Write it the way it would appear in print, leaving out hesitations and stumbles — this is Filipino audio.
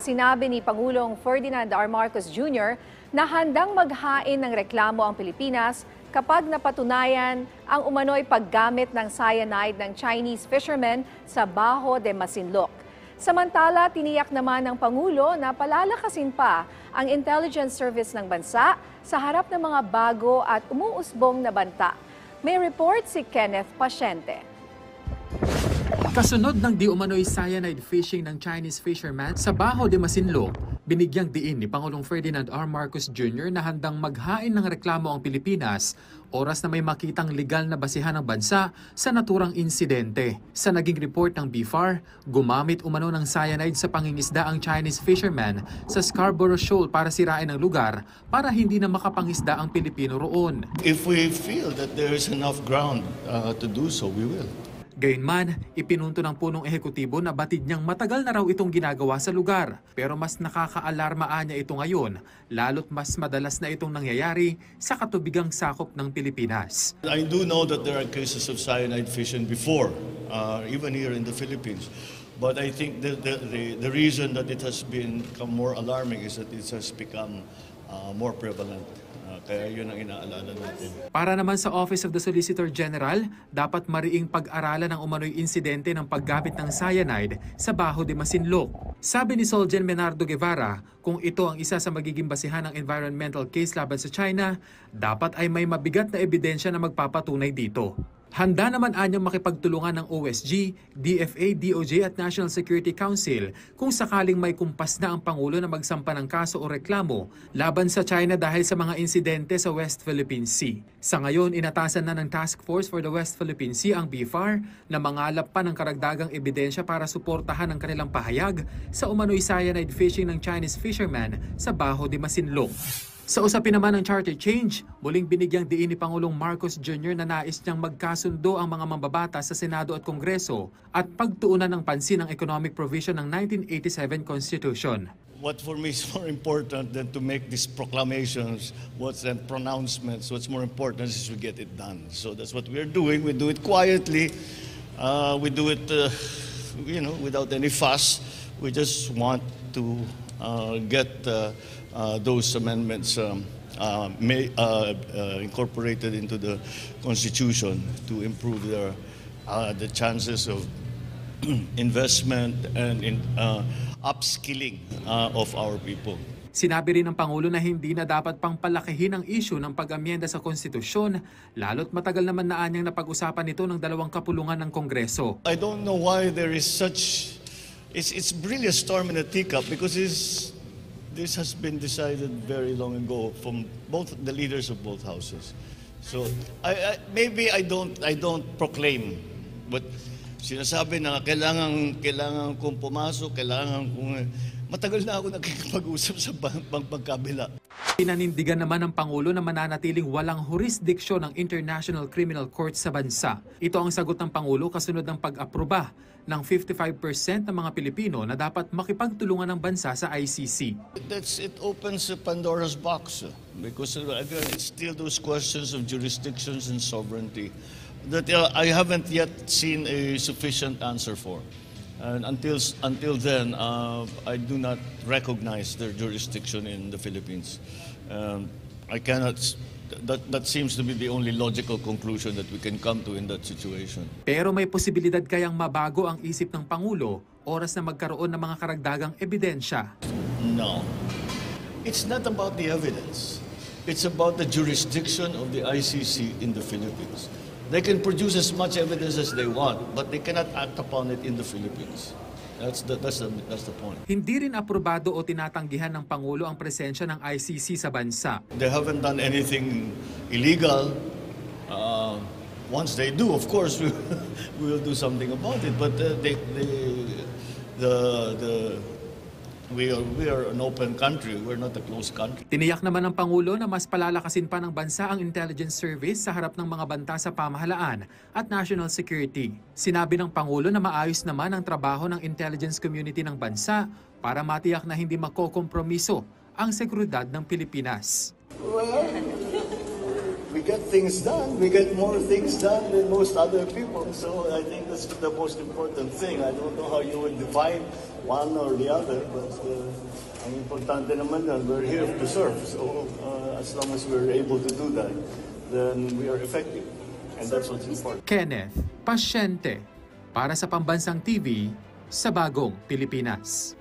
Sinabi ni Pangulong Ferdinand R. Marcos Jr. na handang maghain ng reklamo ang Pilipinas kapag napatunayan ang umano'y paggamit ng cyanide ng Chinese fishermen sa Bajo de Masinloc. Samantala, tiniyak naman ng Pangulo na palalakasin pa ang intelligence service ng bansa sa harap ng mga bago at umuusbong na banta. May report si Kenneth Pasyente. Kasunod ng di umano'y cyanide fishing ng Chinese fishermen sa Bajo de Masinloc, binigyang diin ni Pangulong Ferdinand R. Marcos Jr. na handang maghain ng reklamo ang Pilipinas oras na may makitang legal na basihan ng bansa sa naturang insidente. Sa naging report ng BFAR, gumamit umano ng cyanide sa pangingisda ang Chinese fishermen sa Scarborough Shoal para sirain ang lugar para hindi na makapangisda ang Pilipino roon. If we feel that there is enough ground to do so, we will. Gayunman, ipinunto ng punong ehekutibo na batid niyang matagal na raw itong ginagawa sa lugar. Pero mas nakaka-alarmaan niya ito ngayon, lalo't mas madalas na itong nangyayari sa katubigang sakop ng Pilipinas. I do know that there are cases of cyanide fishing before, even here in the Philippines. But I think the reason that it has become more alarming is that it has become more prevalent. Kaya yun ang inaalala natin. Para naman sa Office of the Solicitor General, dapat mariing pag-aralan ang umano'y insidente ng paggamit ng cyanide sa Bajo de Masinloc. Sabi ni Solgen Menardo Guevara, kung ito ang isa sa magiging basihan ng environmental case laban sa China, dapat ay may mabigat na ebidensya na magpapatunay dito. Handa naman anyang makipagtulungan ng OSG, DFA, DOJ at National Security Council kung sakaling may kumpas na ang Pangulo na magsampa ng kaso o reklamo laban sa China dahil sa mga insidente sa West Philippine Sea. Sa ngayon, inatasan na ng Task Force for the West Philippine Sea ang BFAR na mangalap pa ng karagdagang ebidensya para suportahan ang kanilang pahayag sa umano'y cyanide fishing ng Chinese fishermen sa Bajo de Masinloc. Sa usapin naman ng charter change, muling binigyang diin ni Pangulong Marcos Jr. na nais niyang magkasundo ang mga mambabata sa Senado at Kongreso at pagtuunan ng pansin ang economic provision ng 1987 Constitution. What for me is more important than to make these proclamations, and pronouncements, what's more important is we get it done. So that's what we're doing. We do it quietly. We do it, without any fuss. We just want to get those amendments incorporated into the Constitution to improve the chances of investment and upskilling of our people. Sinabi rin ng Pangulo na hindi na dapat pang palakihin ang issue ng pag-amyenda sa konstitusyon, lalo't matagal naman na anyang napag-usapan ito ng dalawang kapulungan ng Kongreso. I don't know why there is such... It's really a storm in a teacup because this has been decided very long ago from both the leaders of both houses. So maybe I don't proclaim, but sinasabi na kailangan kong pumasok, kailangan kong matagal na ako nakikipag-usap sa pagkabila. Pinanindigan naman ng Pangulo na mananatiling walang jurisdiksyon ng International Criminal Court sa bansa. Ito ang sagot ng Pangulo kasunod ng pag-aproba ng 55% ng mga Pilipino na dapat makipagtulungan ng bansa sa ICC. It opens a Pandora's box because again, it's still those questions of jurisdictions and sovereignty that I haven't yet seen a sufficient answer for. And until then, I do not recognize their jurisdiction in the Philippines. I cannot. That seems to be the only logical conclusion that we can come to in that situation. Pero may posibilidad kayang mabago ang isip ng Pangulo oras na magkaroon ng mga karagdagang ebidensya? No. It's not about the evidence. It's about the jurisdiction of the ICC in the Philippines. They can produce as much evidence as they want, but they cannot act upon it in the Philippines. That's the point. Hindi rin aprobado o tinatanggihan ng Pangulo ang presensya ng ICC sa bansa. They haven't done anything illegal. Once they do, of course, we will do something about it. But we are an open country. We're not a closed country. Tiniyak naman ng Pangulo na mas palalakasin pa ng bansa ang intelligence service sa harap ng mga banta sa pamahalaan at national security. Sinabi ng Pangulo na maayos naman ang trabaho ng intelligence community ng bansa para matiyak na hindi makokompromiso ang seguridad ng Pilipinas. Well, we get things done. We get more things done than most other people. So I think that's the most important thing. I don't know how you would define one or the other, but Importante naman yan. We're here to serve. So as long as we're able to do that, then we are effective. And that's what's important. Kenneth Pasyente para sa Pambansang TV sa Bagong Pilipinas.